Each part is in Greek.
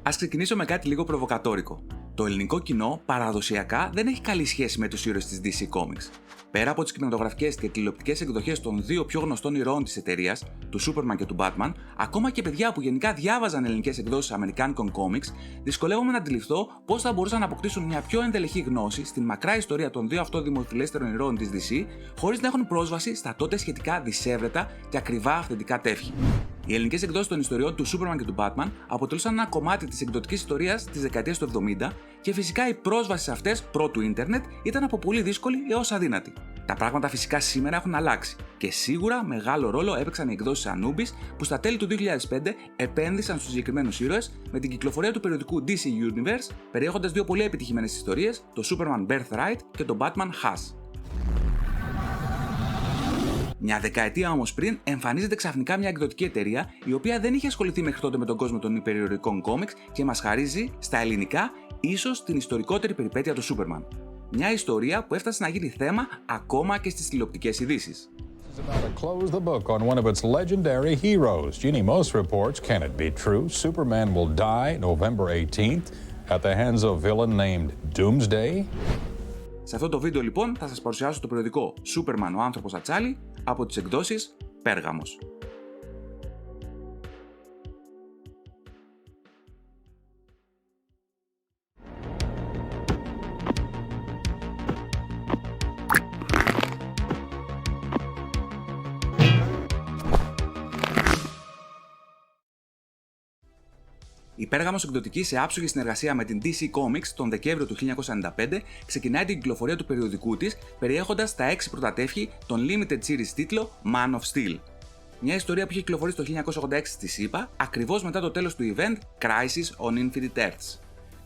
Ας ξεκινήσω με κάτι λίγο προβοκατόρικο. Το ελληνικό κοινό παραδοσιακά δεν έχει καλή σχέση με τους ήρωες της DC Comics. Πέρα από τις κινηματογραφικές και τηλεοπτικές εκδοχές των δύο πιο γνωστών ηρώων της εταιρείας, του Superman και του Batman, ακόμα και παιδιά που γενικά διάβαζαν ελληνικές εκδόσεις αμερικάνικων comics, δυσκολεύομαι να αντιληφθώ πώς θα μπορούσαν να αποκτήσουν μια πιο ενδελεχή γνώση στην μακρά ιστορία των δύο αυτών δημοφιλέστερων ηρώων της DC, χωρίς να έχουν πρόσβαση στα τότε σχετικά δισεύρετα και ακριβά αυθεντικά τεύχη. Οι ελληνικές εκδόσεις των ιστοριών του Superman και του Batman αποτελούσαν ένα κομμάτι της εκδοτικής ιστορίας της δεκαετίας του 70 και φυσικά η πρόσβαση σε αυτές πρώτου ίντερνετ ήταν από πολύ δύσκολη έως αδύνατη. Τα πράγματα φυσικά σήμερα έχουν αλλάξει και σίγουρα μεγάλο ρόλο έπαιξαν οι εκδόσεις Anubis που στα τέλη του 2005 επένδυσαν στους συγκεκριμένους ήρωες με την κυκλοφορία του περιοδικού DC Universe, περιέχοντας δύο πολύ επιτυχημένες ιστορίες, το Superman Birthright και το Batman Hush. Μια δεκαετία όμως πριν, εμφανίζεται ξαφνικά μια εκδοτική εταιρεία η οποία δεν είχε ασχοληθεί μέχρι τότε με τον κόσμο των υπερηρωτικών κόμιξ και μας χαρίζει στα ελληνικά ίσως την ιστορικότερη περιπέτεια του Superman. Μια ιστορία που έφτασε να γίνει θέμα ακόμα και στις τηλεοπτικές ειδήσεις. Close the book on one of its legendary heroes. Jeannie Moss reports, can it be true? Superman will die November 18th at the hands of a villain named Doomsday. Σε αυτό το βίντεο λοιπόν θα σας παρουσιάσω το περιοδικό Superman ο άνθρωπος Ατσάλι από τις εκδόσεις Πέργαμος. Η Πέργαμος εκδοτική, σε άψογη συνεργασία με την DC Comics τον Δεκέμβριο του 1995, ξεκινάει την κυκλοφορία του περιοδικού της, περιέχοντας τα 6 πρώτα τεύχη των limited series τίτλο Man of Steel. Μια ιστορία που είχε κυκλοφορήσει το 1986 στη ΣΥΠΑ, ακριβώς μετά το τέλος του event Crisis on Infinite Earths.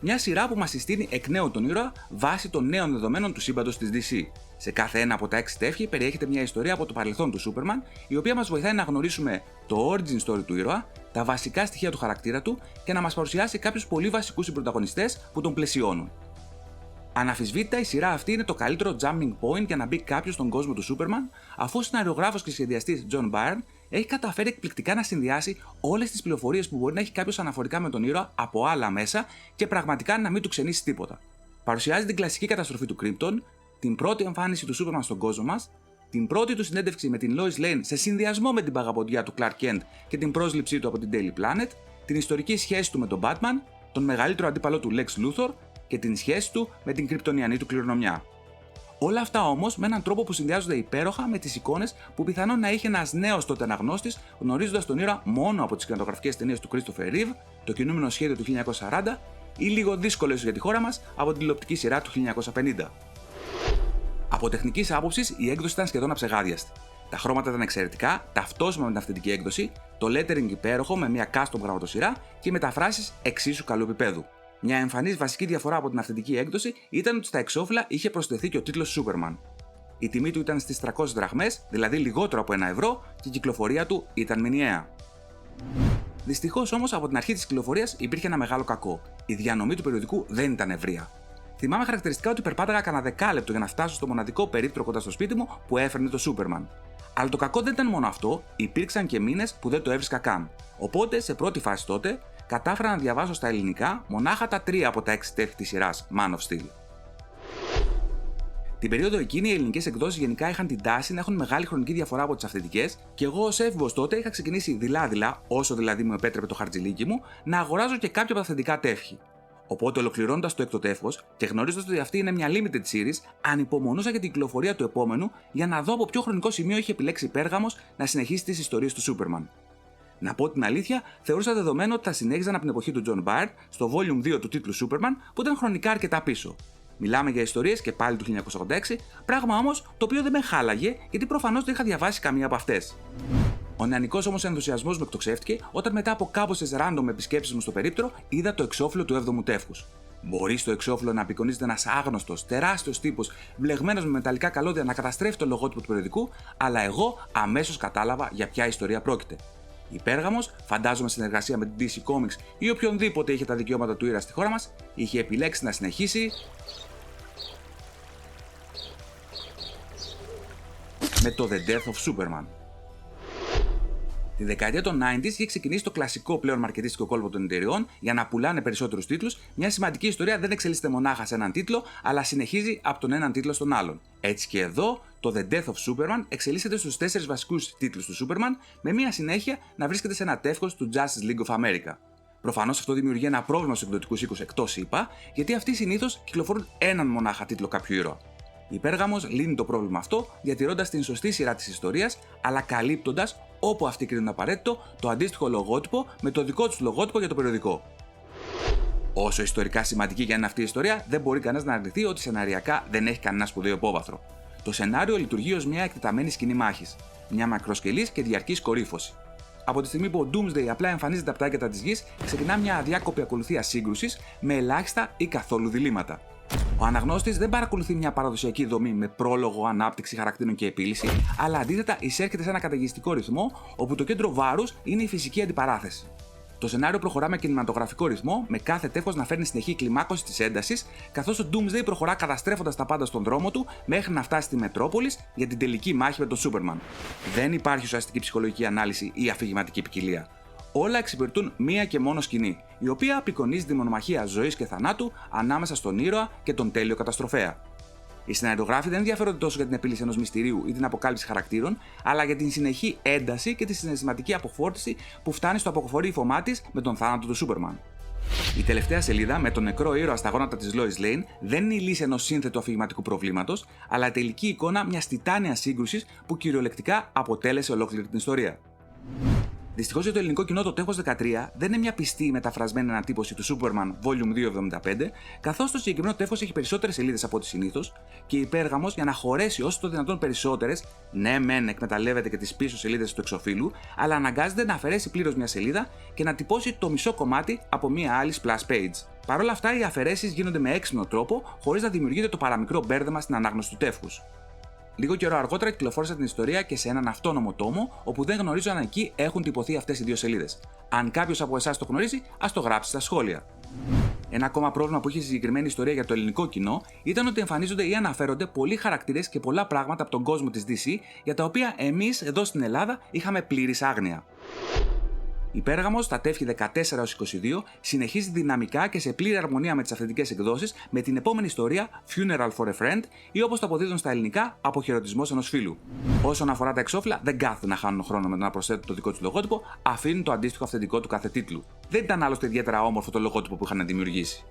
Μια σειρά που μας συστήνει εκ νέου τον ήρωα βάσει των νέων δεδομένων του σύμπαντος της DC. Σε κάθε ένα από τα 6 τεύχη περιέχεται μια ιστορία από το παρελθόν του Superman, η οποία μας βοηθάει να γνωρίσουμε το origin story του ήρωα, τα βασικά στοιχεία του χαρακτήρα του και να μας παρουσιάσει κάποιους πολύ βασικούς συμπρωταγωνιστές που τον πλαισιώνουν. Αναμφισβήτητα, η σειρά αυτή είναι το καλύτερο jumping point για να μπει κάποιος στον κόσμο του Superman, αφού ο σεναριογράφος και σχεδιαστής John Byrne έχει καταφέρει εκπληκτικά να συνδυάσει όλες τις πληροφορίες που μπορεί να έχει κάποιος αναφορικά με τον ήρωα από άλλα μέσα και πραγματικά να μην του ξενήσει τίποτα. Παρουσιάζει την κλασική καταστροφή του Krypton, την πρώτη εμφάνιση του Superman στον κόσμο μας, την πρώτη του συνέντευξη με την Lois Lane σε συνδυασμό με την παγαποντιά του Clark Kent και την πρόσληψή του από την Daily Planet, την ιστορική σχέση του με τον Batman, τον μεγαλύτερο αντίπαλο του Lex Luthor και την σχέση του με την κρυπτονιανή του κληρονομιά. Όλα αυτά όμως με έναν τρόπο που συνδυάζονται υπέροχα με τις εικόνες που πιθανόν να είχε ένας νέος τότε αναγνώστης, γνωρίζοντας τον ήρωα μόνο από τις κινηματογραφικές ταινίες του Christopher Reeve, το κινούμενο σχέδιο του 1940 ή λίγο δύσκολο ίσως για τη χώρα μας από την τηλεοπτική σειρά του 1950. Από τεχνικής άποψης, η έκδοση ήταν σχεδόν αψεγάδιαστη. Τα χρώματα ήταν εξαιρετικά, ταυτόσιμα με την αυθεντική έκδοση, το lettering υπέροχο με μια custom γραμματοσυρά και οι μεταφράσεις εξίσου καλού επίπεδου. Μια εμφανής βασική διαφορά από την αυθεντική έκδοση ήταν ότι στα εξώφυλλα είχε προσθεθεί και ο τίτλος Superman. Η τιμή του ήταν στις 300 δραχμές, δηλαδή λιγότερο από 1 ευρώ, και η κυκλοφορία του ήταν μηνιαία. Δυστυχώς όμως από την αρχή της κυκλοφορίας υπήρχε ένα μεγάλο κακό. Η διανομή του περιοδικού δεν ήταν ευρεία. Θυμάμαι χαρακτηριστικά ότι περπάταγα κανένα δεκάλεπτο για να φτάσω στο μοναδικό περίπτρο κοντά στο σπίτι μου που έφερνε το Superman. Αλλά το κακό δεν ήταν μόνο αυτό, υπήρξαν και μήνες που δεν το έβρισκα καν. Οπότε, σε πρώτη φάση τότε, κατάφερα να διαβάσω στα ελληνικά μονάχα τα 3 από τα 6 τεύχη της σειράς Man of Steel. Την περίοδο εκείνη, οι ελληνικές εκδόσεις γενικά είχαν την τάση να έχουν μεγάλη χρονική διαφορά από τις αυθεντικές και εγώ ως έφηβος τότε είχα ξεκινήσει δειλά-δειλά, όσο δηλαδή μου επέτρεπε το χαρτζηλίκι μου, να αγοράζω και κάποια από τα αυθεντικά τεύχη. Οπότε, ολοκληρώνοντας το έκτο τεύχος και γνωρίζοντας ότι αυτή είναι μια limited series, ανυπομονούσα για την κυκλοφορία του επόμενου για να δω από ποιο χρονικό σημείο είχε επιλέξει η Πέργαμος να συνεχίσει τις ιστορίες του Superman. Να πω την αλήθεια, θεωρούσα δεδομένο ότι θα συνέχιζαν από την εποχή του John Byrne στο Volume 2 του τίτλου Superman, που ήταν χρονικά αρκετά πίσω. Μιλάμε για ιστορίες και πάλι του 1986, πράγμα όμως το οποίο δεν με χάλαγε γιατί προφανώς δεν είχα διαβάσει καμία από αυτές. Ο νεανικός όμως ενθουσιασμός μου εκτοξεύτηκε όταν μετά από κάμποσες random επισκέψεις μου στο περίπτρο είδα το εξώφυλλο του 7ου τεύχους. Μπορεί στο εξώφυλλο να απεικονίζεται ένας άγνωστος, τεράστιος τύπος, βλεγμένος με μεταλλικά καλώδια να καταστρέφει το λογότυπο του περιοδικού, αλλά εγώ αμέσως κατάλαβα για ποια ιστορία πρόκειται. Η Πέργαμος, φαντάζομαι συνεργασία με την DC Comics ή οποιονδήποτε είχε τα δικαιώματα του ήρωα στη χώρα μας, είχε επιλέξει να συνεχίσει με το The Death of Superman. Τη δεκαετία των 90s είχε ξεκινήσει το κλασικό πλέον μαρκετίστικο κόλπο των εταιριών για να πουλάνε περισσότερους τίτλους. Μια σημαντική ιστορία δεν εξελίσσεται μονάχα σε έναν τίτλο, αλλά συνεχίζει από τον έναν τίτλο στον άλλον. Έτσι και εδώ, το The Death of Superman εξελίσσεται στους 4 βασικούς τίτλους του Superman, με μια συνέχεια να βρίσκεται σε ένα τεύχος του Justice League of America. Προφανώς αυτό δημιουργεί ένα πρόβλημα στους εκδοτικούς οίκους εκτός ΗΠΑ, γιατί αυτοί συνήθως κυκλοφορούν έναν μονάχα τίτλο κάποιου ήρωα. Η Πέργαμος λύνει το πρόβλημα αυτό, διατηρώντας την σωστή σειρά της ιστορίας, αλλά καλύπτοντας, όπου αυτοί κρίνουν απαραίτητο, το αντίστοιχο λογότυπο με το δικό τους λογότυπο για το περιοδικό. Όσο ιστορικά σημαντική και αν είναι αυτή η ιστορία, δεν μπορεί κανένας να αρνηθεί ότι σεναριακά δεν έχει κανένα σπουδαίο υπόβαθρο. Το σενάριο λειτουργεί ως μια εκτεταμένη σκηνή μάχης, μια μακροσκελής και διαρκής κορύφωση. Από τη στιγμή που ο Doomsday απλά εμφανίζεται από τα έγκατα της γης, ξεκινά μια αδιάκοπη ακολουθία σύγκρουσης με ελάχιστα ή καθόλου διλήμματα. Ο αναγνώστης δεν παρακολουθεί μια παραδοσιακή δομή με πρόλογο, ανάπτυξη χαρακτήρων και επίλυση, αλλά αντίθετα εισέρχεται σε ένα καταιγιστικό ρυθμό όπου το κέντρο βάρους είναι η φυσική αντιπαράθεση. Το σενάριο προχωρά με κινηματογραφικό ρυθμό, με κάθε τεύχος να φέρνει συνεχή κλιμάκωση της έντασης, καθώς ο Doomsday προχωρά καταστρέφοντας τα πάντα στον δρόμο του μέχρι να φτάσει στη Μετρόπολης για την τελική μάχη με τον Superman. Δεν υπάρχει ουσιαστική ψυχολογική ανάλυση ή αφηγηματική ποικιλία. Όλα εξυπηρετούν μία και μόνο σκηνή, η οποία απεικονίζει τη μονομαχία ζωής και θανάτου ανάμεσα στον ήρωα και τον τέλειο καταστροφέα. Οι σεναριογράφοι δεν ενδιαφέρονται τόσο για την επίλυση ενός μυστηρίου ή την αποκάλυψη χαρακτήρων, αλλά για την συνεχή ένταση και τη συναισθηματική αποφόρτιση που φτάνει στο αποκορύφωμά της με τον θάνατο του Superman. Η τελευταία σελίδα, με τον νεκρό ήρωα στα γόνατα της Lois Lane, δεν είναι η λύση ενός σύνθετου αφηγηματικού προβλήματος, αλλά η τελική εικόνα μιας τιτάνιας σύγκρουσης που κυριολεκτικά αποτέλεσε ολόκληρη την ιστορία. Δυστυχώς για το ελληνικό κοινό, το τεύχος 13 δεν είναι μια πιστή μεταφρασμένη ανατύπωση του Superman Volume 275, καθώς το συγκεκριμένο τεύχος έχει περισσότερες σελίδες από ό,τι συνήθως και η Πέργαμος, για να χωρέσει όσο το δυνατόν περισσότερες, ναι, μεν εκμεταλλεύεται και τις πίσω σελίδες του εξωφύλου, αλλά αναγκάζεται να αφαιρέσει πλήρως μια σελίδα και να τυπώσει το μισό κομμάτι από μια άλλη splash page. Παρ' όλα αυτά, οι αφαιρέσεις γίνονται με έξυπνο τρόπο, χωρίς να δημιουργείται το παραμικρό μπέρδεμα στην ανάγνωση του τεύχους. Λίγο καιρό αργότερα κυκλοφόρησα την ιστορία και σε έναν αυτόνομο τόμο, όπου δεν γνωρίζω αν εκεί έχουν τυπωθεί αυτές οι δύο σελίδες. Αν κάποιος από εσάς το γνωρίζει, ας το γράψει στα σχόλια. Ένα ακόμα πρόβλημα που είχε η συγκεκριμένη ιστορία για το ελληνικό κοινό ήταν ότι εμφανίζονται ή αναφέρονται πολλοί χαρακτήρες και πολλά πράγματα από τον κόσμο της DC, για τα οποία εμείς εδώ στην Ελλάδα είχαμε πλήρης άγνοια. Η Πέργαμος, στα τεύχη 14-22, συνεχίζει δυναμικά και σε πλήρη αρμονία με τις αυθεντικές εκδόσεις με την επόμενη ιστορία Funeral for a Friend ή όπως το αποδίδουν στα ελληνικά, Αποχαιρετισμός ενός φίλου. Όσον αφορά τα εξώφυλλα, δεν κάθεται να χάνουν χρόνο με το να προσθέτουν το δικό του λογότυπο, αφήνουν το αντίστοιχο αυθεντικό του κάθε τίτλου. Δεν ήταν άλλωστε ιδιαίτερα όμορφο το λογότυπο που είχαν δημιουργήσει.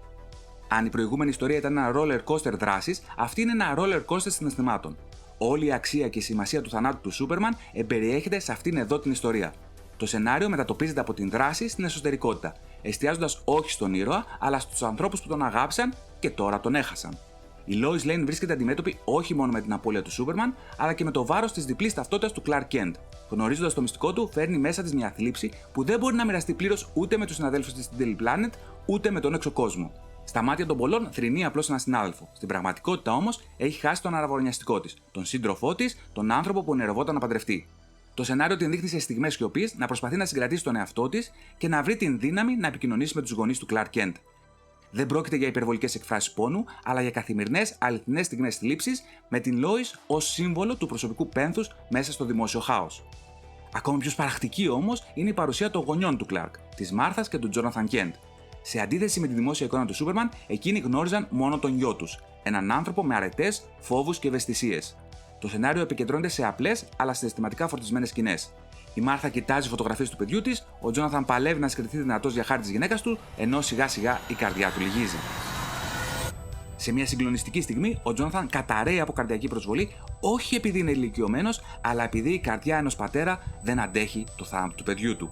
Αν η προηγούμενη ιστορία ήταν ένα roller coaster δράσης, αυτή είναι ένα roller coaster συναισθημάτων. Όλη η αξία και η σημασία του θανάτου του Superman εμπεριέχεται σε αυτήν εδώ την ιστορία. Το σενάριο μετατοπίζεται από την δράση στην εσωτερικότητα, εστιάζοντας όχι στον ήρωα, αλλά στους ανθρώπους που τον αγάπησαν και τώρα τον έχασαν. Η Lois Lane βρίσκεται αντιμέτωπη όχι μόνο με την απώλεια του Superman, αλλά και με το βάρος της διπλής ταυτότητας του Clark Kent. Γνωρίζοντας το μυστικό του, φέρνει μέσα της μια θλίψη που δεν μπορεί να μοιραστεί πλήρως ούτε με τους συναδέλφους της στην Daily Planet, ούτε με τον έξω κόσμο. Στα μάτια των πολλών θρηνεί απλώς έναν συνάδελφο. Στην πραγματικότητα όμως έχει χάσει τον αραβωνιαστικό της, τον σύντροφό της, τον άνθρωπο που ονειρευόταν να παντρευτεί. Το σενάριο την δείχνει σε στιγμές σιωπής να προσπαθεί να συγκρατήσει τον εαυτό της και να βρει την δύναμη να επικοινωνήσει με τους γονείς του Clark Kent. Δεν πρόκειται για υπερβολικές εκφράσεις πόνου, αλλά για καθημερινές αληθινές στιγμές θλίψης, με την Lois ως σύμβολο του προσωπικού πένθους μέσα στο δημόσιο χάος. Ακόμη πιο σπαραχτική όμως είναι η παρουσία των γονιών του Clark, της Μάρθας και του Jonathan Kent. Σε αντίθεση με τη δημόσια εικόνα του Superman, εκείνοι γνώριζαν μόνο τον γιο τους, έναν άνθρωπο με αρετές, φόβους και ευαισθησίες. Το σενάριο επικεντρώνεται σε απλές αλλά συναισθηματικά φορτισμένες σκηνές. Η Μάρθα κοιτάζει φωτογραφίες του παιδιού της, ο Τζόναθαν παλεύει να συγκρατηθεί δυνατός για χάρη της γυναίκας του, ενώ σιγά σιγά η καρδιά του λυγίζει. Σε μια συγκλονιστική στιγμή, ο Τζόναθαν καταραίει από καρδιακή προσβολή, όχι επειδή είναι ηλικιωμένος, αλλά επειδή η καρδιά ενός πατέρα δεν αντέχει το θάνατο του παιδιού του.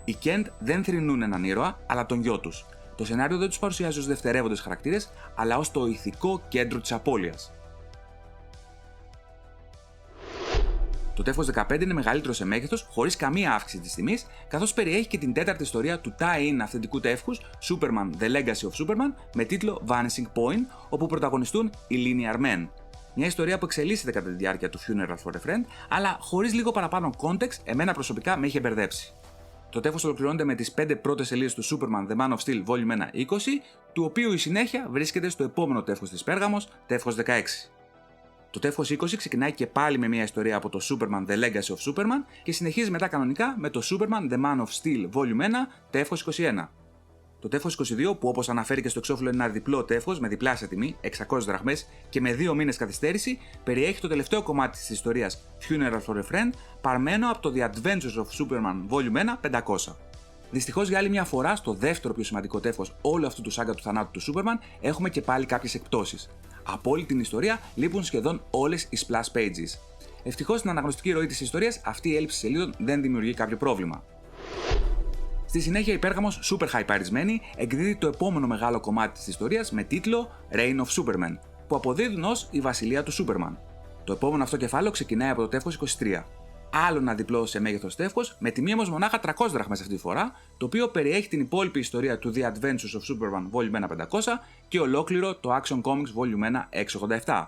Οι Κέντ δεν θρηνούν έναν ήρωα, αλλά τον γιο τους. Το σενάριο δεν τους παρουσιάζει ως δευτερεύοντες χαρακτήρες, αλλά ως το ηθικό κέντρο της απώλειας. Το τεύχος 15 είναι μεγαλύτερο σε μέγεθος, χωρίς καμία αύξηση της τιμής, καθώς περιέχει και την τέταρτη ιστορία του tie-in αυθεντικού τεύχους Superman The Legacy of Superman με τίτλο Vanishing Point, όπου πρωταγωνιστούν οι Linear Men. Μια ιστορία που εξελίσσεται κατά τη διάρκεια του Funeral for a Friend, αλλά χωρίς λίγο παραπάνω context, εμένα προσωπικά με είχε μπερδέψει. Το τεύχος ολοκληρώνεται με τις 5 πρώτες σελίδες του Superman The Man of Steel Volume 1-20, του οποίου η συνέχεια βρίσκεται στο επόμενο τεύχος της Πέργαμος, τεύχος 16. Το τεύχος 20 ξεκινάει και πάλι με μια ιστορία από το Superman The Legacy of Superman και συνεχίζει μετά κανονικά με το Superman The Man of Steel Volume 1, τεύχος 21. Το τεύχος 22, που όπως αναφέρει και στο εξώφυλλο είναι ένα διπλό τεύχος με διπλάσια τιμή, 600 δραχμές και με 2 μήνες καθυστέρηση, περιέχει το τελευταίο κομμάτι της ιστορίας Funeral for a Friend, παρμένο από το The Adventures of Superman Volume 1, 500. Δυστυχώς για άλλη μια φορά, στο δεύτερο πιο σημαντικό τεύχος όλου αυτού του σάγκα του θανάτου του Superman, έχουμε και πάλι κάποιες εκπτώσεις. Από όλη την ιστορία λείπουν σχεδόν όλες οι splash pages. Ευτυχώς στην αναγνωστική ροή της ιστορίας αυτή η έλλειψη σελίδων δεν δημιουργεί κάποιο πρόβλημα. Στη συνέχεια η Πέργαμος, super hypeαρισμένη, εκδίδει το επόμενο μεγάλο κομμάτι της ιστορίας με τίτλο Reign of Superman, που αποδίδουν ως η βασιλεία του Superman. Το επόμενο αυτό κεφάλαιο ξεκινάει από το τεύχος 23. Άλλο ένα διπλό σε μέγεθος τεύχος, με τιμή όμως μονάχα 300 δραχμές αυτή τη φορά, το οποίο περιέχει την υπόλοιπη ιστορία του The Adventures of Superman Volume 1, 500 και ολόκληρο το Action Comics Volume 1, 687.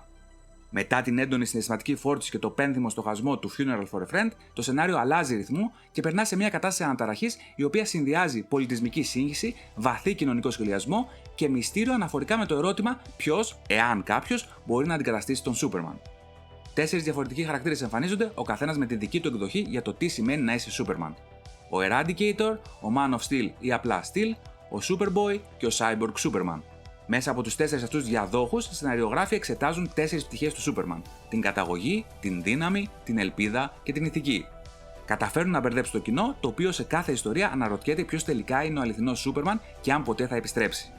Μετά την έντονη συναισθηματική φόρτιση και το πένθυμο στοχασμό του Funeral for a Friend, το σενάριο αλλάζει ρυθμό και περνά σε μια κατάσταση αναταραχής η οποία συνδυάζει πολιτισμική σύγχυση, βαθύ κοινωνικό σχεδιασμό και μυστήριο αναφορικά με το ερώτημα ποιος, εάν κάποιος, μπορεί να αντικαταστήσει τον Superman. 4 διαφορετικοί χαρακτήρες εμφανίζονται, ο καθένας με τη δική του εκδοχή για το τι σημαίνει να είσαι Superman. Ο Eradicator, ο Man of Steel ή απλά Steel, ο Superboy και ο Cyborg Superman. Μέσα από τους 4 αυτούς διαδόχους, οι σεναριογράφοι εξετάζουν 4 πτυχές του Superman: την καταγωγή, την δύναμη, την ελπίδα και την ηθική. Καταφέρουν να μπερδέψουν το κοινό, το οποίο σε κάθε ιστορία αναρωτιέται ποιος τελικά είναι ο αληθινός Superman και αν ποτέ θα επιστρέψει.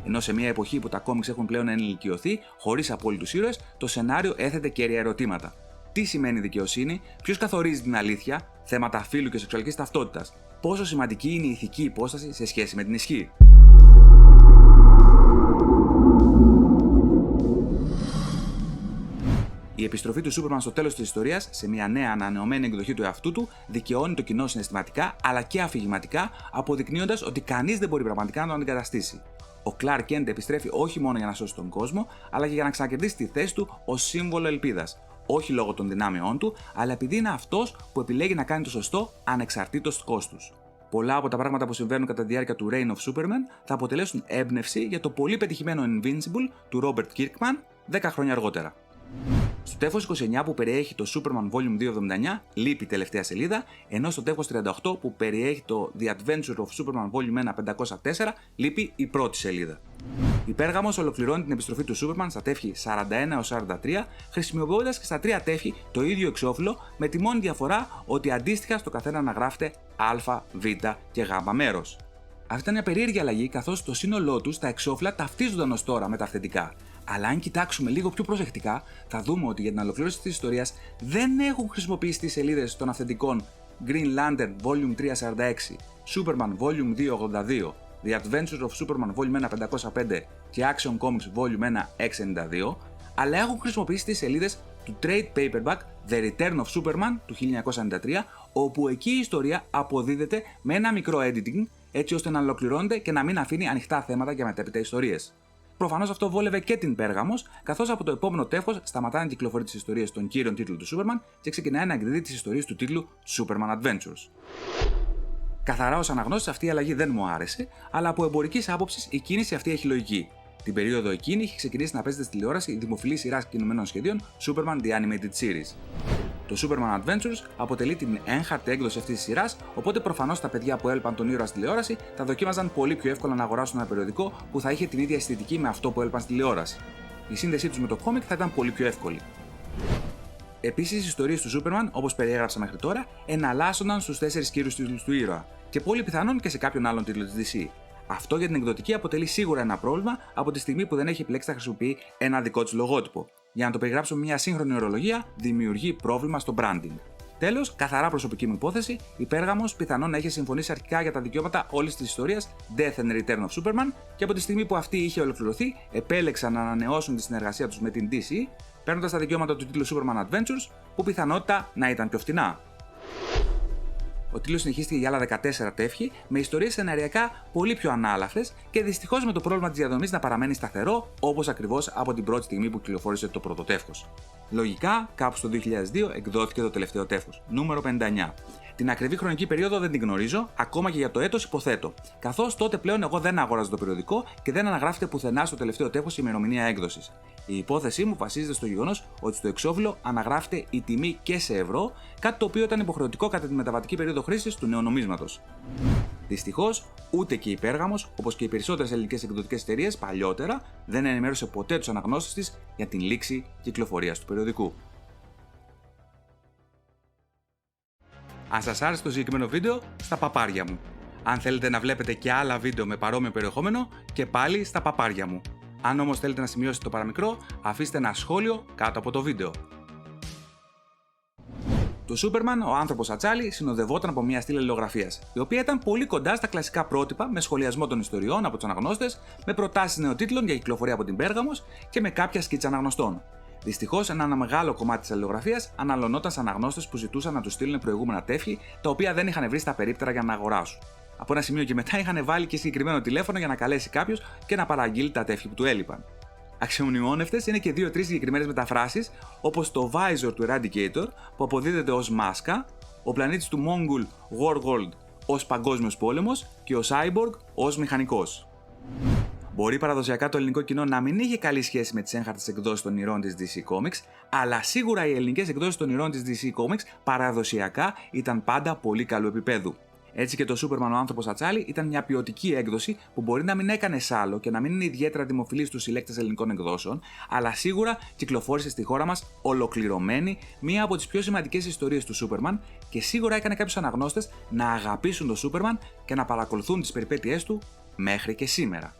Ενώ σε μια εποχή που τα κόμιξ έχουν πλέον ενηλικιωθεί, χωρίς απόλυτους ήρωες, το σενάριο έθετε κέρια ερωτήματα. Τι σημαίνει δικαιοσύνη, ποιος καθορίζει την αλήθεια, θέματα φύλου και σεξουαλικής ταυτότητας, πόσο σημαντική είναι η ηθική υπόσταση σε σχέση με την ισχύ. Η επιστροφή του Superman στο τέλος της ιστορίας, σε μια νέα ανανεωμένη εκδοχή του εαυτού του, δικαιώνει το κοινό συναισθηματικά αλλά και αφηγηματικά, αποδεικνύοντας ότι κανείς δεν μπορεί πραγματικά να τον αντικαταστήσει. Ο Clark Kent επιστρέφει όχι μόνο για να σώσει τον κόσμο, αλλά και για να ξανακερδίσει τη θέση του ως σύμβολο ελπίδας. Όχι λόγω των δυνάμεών του, αλλά επειδή είναι αυτός που επιλέγει να κάνει το σωστό ανεξαρτήτως κόστους. Πολλά από τα πράγματα που συμβαίνουν κατά τη διάρκεια του Reign of Superman θα αποτελέσουν έμπνευση για το πολύ πετυχημένο Invincible του Robert Kirkman 10 χρόνια αργότερα. Στο τεύχος 29 που περιέχει το Superman Volume 279 λείπει η τελευταία σελίδα, ενώ στο τεύχος 38 που περιέχει το The Adventure of Superman Volume 1, 504 λείπει η πρώτη σελίδα. Η Πέργαμος ολοκληρώνει την επιστροφή του Superman στα τεύχη 41-43, χρησιμοποιώντας και στα 3 τεύχη το ίδιο εξώφυλλο, με τη μόνη διαφορά ότι αντίστοιχα στο καθένα αναγράφεται Α, Β και Γ μέρος. Αυτή ήταν μια περίεργη αλλαγή, καθώς το σύνολό τους τα εξώφυλλα ταυτίζονταν ως τώρα με τα αυθεντικά. Αλλά αν κοιτάξουμε λίγο πιο προσεκτικά, θα δούμε ότι για την ολοκλήρωση της ιστορίας δεν έχουν χρησιμοποιήσει τις σελίδες των αυθεντικών Green Lantern Volume 346, Superman Volume 282, The Adventures of Superman Volume 1, 505 και Action Comics Volume 1, 692, αλλά έχουν χρησιμοποιήσει τις σελίδες του Trade Paperback The Return of Superman του 1993, όπου εκεί η ιστορία αποδίδεται με ένα μικρό editing, έτσι ώστε να ολοκληρώνεται και να μην αφήνει ανοιχτά θέματα για μετέπειτα ιστορίες. Προφανώς αυτό βόλευε και την Πέργαμος, καθώς από το επόμενο τεύχος σταματάει να κυκλοφορεί τις ιστορίες των κύριων τίτλων του Superman και ξεκινάει να εκδίδει τις ιστορίες του τίτλου Superman Adventures. Καθαρά ως αναγνώστης αυτή η αλλαγή δεν μου άρεσε, αλλά από εμπορικής άποψης η κίνηση αυτή έχει λογική. Την περίοδο εκείνη είχε ξεκινήσει να παίζεται στη τηλεόραση η δημοφιλή σειρά κινουμένων σχεδίων Superman The Animated Series. Το Superman Adventures αποτελεί την έγχαρτη έκδοση αυτής της σειράς, οπότε προφανώς τα παιδιά που έλπαν τον ήρωα στη τηλεόραση θα δοκίμαζαν πολύ πιο εύκολα να αγοράσουν ένα περιοδικό που θα είχε την ίδια αισθητική με αυτό που έλπαν στη τηλεόραση. Η σύνδεσή τους με το κόμικ θα ήταν πολύ πιο εύκολη. Επίσης, οι ιστορίες του Superman, όπως περιέγραψα μέχρι τώρα, εναλλάσσονταν στους 4 κύριους τίτλους του ήρωα, και πολύ πιθανόν και σε κάποιον άλλον τίτλο της DC. Αυτό για την εκδοτική αποτελεί σίγουρα ένα πρόβλημα από τη στιγμή που δεν έχει επιλέξει να χρησιμοποιεί ένα δικό της λογότυπο. Για να το περιγράψω με μια σύγχρονη ορολογία, δημιουργεί πρόβλημα στο branding. Τέλος, καθαρά προσωπική μου υπόθεση, η Πέργαμος πιθανόν να είχε συμφωνήσει αρχικά για τα δικαιώματα όλης της ιστορίας Death and Return of Superman, και από τη στιγμή που αυτή είχε ολοκληρωθεί, επέλεξαν να ανανεώσουν τη συνεργασία τους με την DC, παίρνοντας τα δικαιώματα του τίτλου Superman Adventures, που πιθανότητα να ήταν πιο φτηνά. Ο τίτλος συνεχίστηκε για άλλα 14 τεύχη, με ιστορίες σεναριακά πολύ πιο ανάλαφρες και δυστυχώς με το πρόβλημα της διαδομής να παραμένει σταθερό, όπως ακριβώς από την πρώτη στιγμή που κυκλοφόρησε το πρώτο τεύχος. Λογικά, κάπου στο 2002 εκδόθηκε το τελευταίο τεύχος, νούμερο 59. Την ακριβή χρονική περίοδο δεν την γνωρίζω, ακόμα και για το έτος υποθέτω, καθώς τότε πλέον εγώ δεν αγόραζα το περιοδικό και δεν αναγράφεται πουθενά στο τελευταίο τεύχος η ημερομηνία έκδοσης. Η υπόθεσή μου βασίζεται στο γεγονός ότι στο εξώφυλλο αναγράφεται η τιμή και σε ευρώ, κάτι το οποίο ήταν υποχρεωτικό κατά τη μεταβατική περίοδο χρήσης του νέου νομίσματος. Δυστυχώς, ούτε και η Πέργαμος, όπως και οι περισσότερες ελληνικές εκδοτικές εταιρείες παλιότερα, δεν ενημέρωσε ποτέ τους αναγνώστες της για την λήξη κυκλοφορίας του περιοδικού. Αν σας άρεσε το συγκεκριμένο βίντεο, στα παπάρια μου. Αν θέλετε να βλέπετε και άλλα βίντεο με παρόμοιο περιεχόμενο, και πάλι στα παπάρια μου. Αν όμως θέλετε να σημειώσετε το παραμικρό, αφήστε ένα σχόλιο κάτω από το βίντεο. Το Σούπερμαν, ο άνθρωπος Ατσάλι, συνοδευόταν από μια στήλη αλληλογραφίας, η οποία ήταν πολύ κοντά στα κλασικά πρότυπα με σχολιασμό των ιστοριών από τους αναγνώστες, με προτάσεις νεοτίτλων για κυκλοφορία από την Πέργαμος και με κάποια σκίτσα αναγνωστών. Δυστυχώς, ένα μεγάλο κομμάτι της αλληλογραφίας αναλωνόταν σε αναγνώστες που ζητούσαν να τους στείλουν προηγούμενα τεύχη, τα οποία δεν είχαν βρει στα περίπτερα για να αγοράσουν. Από ένα σημείο και μετά είχαν βάλει και συγκεκριμένο τηλέφωνο για να καλέσει κάποιος και να παραγγείλει τα τεύχη που του έλειπαν. Αξιομνημόνευτες είναι και 2-3 συγκεκριμένες μεταφράσεις, όπως το Visor του Eradicator που αποδίδεται ως μάσκα, ο πλανήτης του Mongol Wargold ως παγκόσμιος πόλεμος και ο Cyborg ως μηχανικός. Μπορεί παραδοσιακά το ελληνικό κοινό να μην είχε καλή σχέση με τις έγχαρτες εκδόσεις των ηρώων της DC Comics, αλλά σίγουρα οι ελληνικές εκδόσεις των ηρώων της DC Comics παραδοσιακά ήταν πάντα πολύ καλού επίπεδου. Έτσι και το Σούπερμαν ο άνθρωπος Ατσάλι ήταν μια ποιοτική έκδοση που μπορεί να μην έκανε σάλο και να μην είναι ιδιαίτερα δημοφιλή στους συλλέκτες ελληνικών εκδόσεων, αλλά σίγουρα κυκλοφόρησε στη χώρα μας ολοκληρωμένη μία από τις πιο σημαντικές ιστορίες του Σούπερμαν και σίγουρα έκανε κάποιους αναγνώστες να αγαπήσουν το Σούπερμαν και να παρακολουθούν τις περιπέτειές του μέχρι και σήμερα.